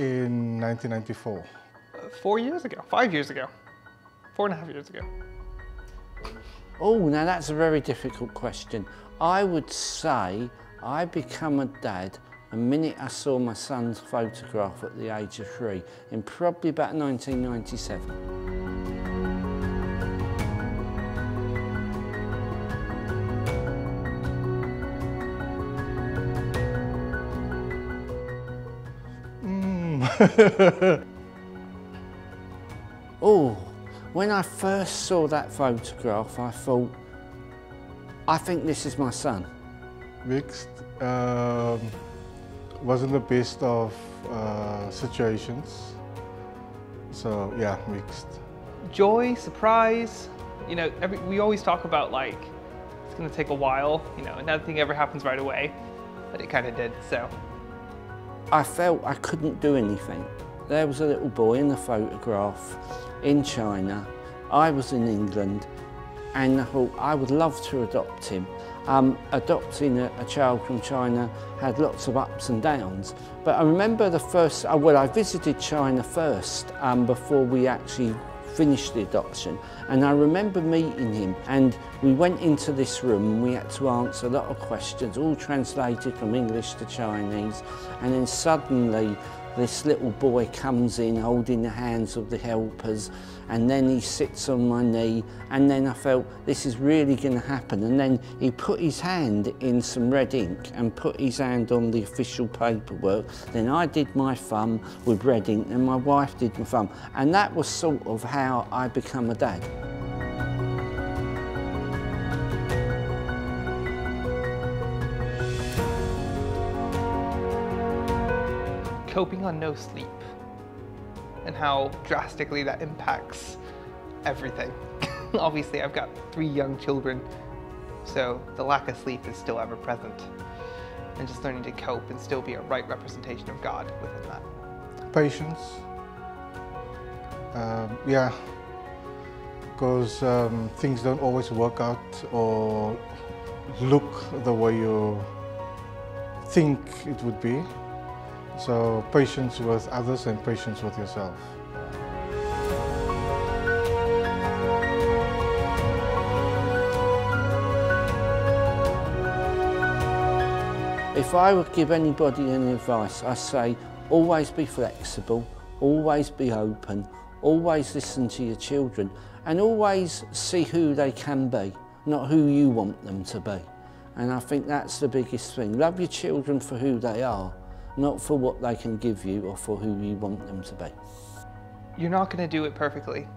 In 1994. 4 years ago, 5 years ago, 4.5 years ago. Oh, now that's a very difficult question. I would say I become a dad the minute I saw my son's photograph at the age of 3, in probably about 1997. Oh, when I first saw that photograph, I thought, I think this is my son. Mixed. Wasn't the best of situations. So yeah, mixed. Joy, surprise, you know, we always talk about like, it's gonna take a while, you know, and nothing ever happens right away, but it kind of did, so. I felt I couldn't do anything. There was a little boy in the photograph in China. I was in England, and I thought I would love to adopt him. Adopting a child from China had lots of ups and downs, but I remember the first, well, I visited China first before we actually finished the adoption, and I remember meeting him, and we went into this room and we had to answer a lot of questions, all translated from English to Chinese, and then suddenly this little boy comes in holding the hands of the helpers, and then he sits on my knee, and then I felt this is really going to happen, and then he put his hand in some red ink and put his hand on the official paperwork. Then I did my thumb with red ink and my wife did my thumb, and that was sort of how I become a dad. Coping on no sleep and how drastically that impacts everything. Obviously, I've got 3 young children, so the lack of sleep is still ever present. And just learning to cope and still be a right representation of God within that. Patience. Yeah, because things don't always work out or look the way you think it would be. So patience with others and patience with yourself. If I would give anybody any advice, I say always be flexible, always be open, always listen to your children, and always see who they can be, not who you want them to be. And I think that's the biggest thing. Love your children for who they are, not for what they can give you or for who you want them to be. You're not going to do it perfectly.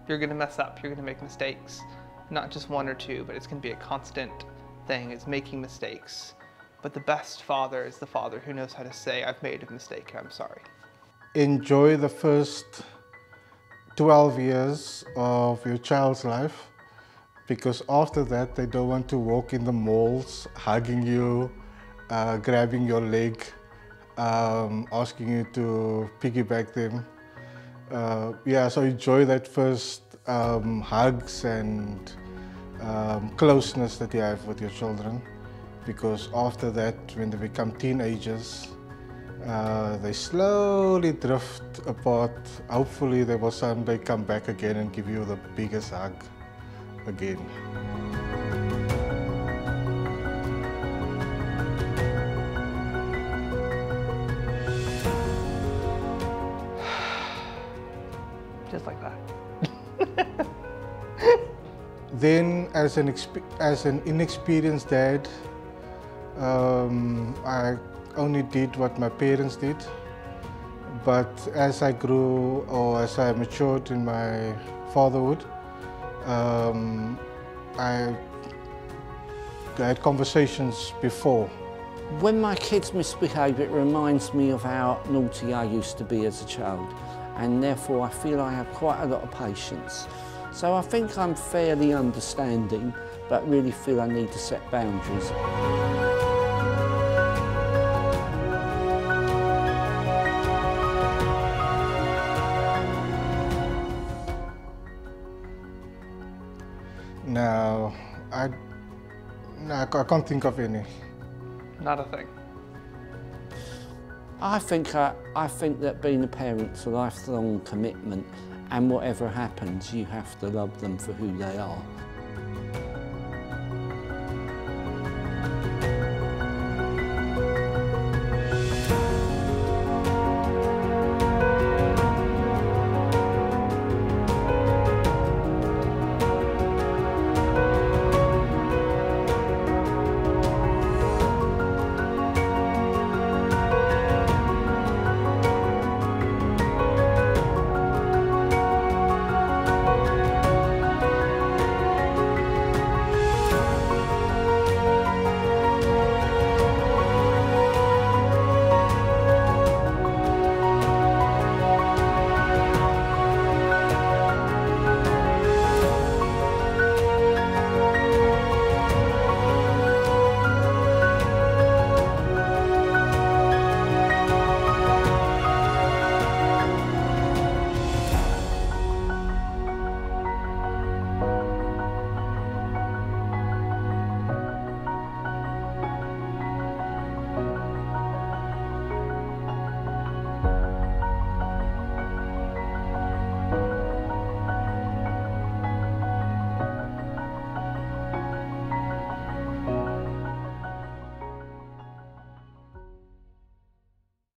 You're going to mess up, you're going to make mistakes. Not just 1 or 2, but it's going to be a constant thing, is making mistakes. But the best father is the father who knows how to say, I've made a mistake, I'm sorry. Enjoy the first 12 years of your child's life, because after that they don't want to walk in the malls, hugging you, grabbing your leg, asking you to piggyback them. Yeah, so enjoy that first hugs and closeness that you have with your children, because after that, when they become teenagers, they slowly drift apart. Hopefully they will someday come back again and give you the biggest hug again. Just like that. Then, as an inexperienced dad, I only did what my parents did. But as I grew, or as I matured in my fatherhood, I had conversations before. When my kids misbehave, it reminds me of how naughty I used to be as a child, and therefore I feel I have quite a lot of patience. So I think I'm fairly understanding, but really feel I need to set boundaries. No, I can't think of any. Not a thing. I think that being a parent's a lifelong commitment, and whatever happens, you have to love them for who they are.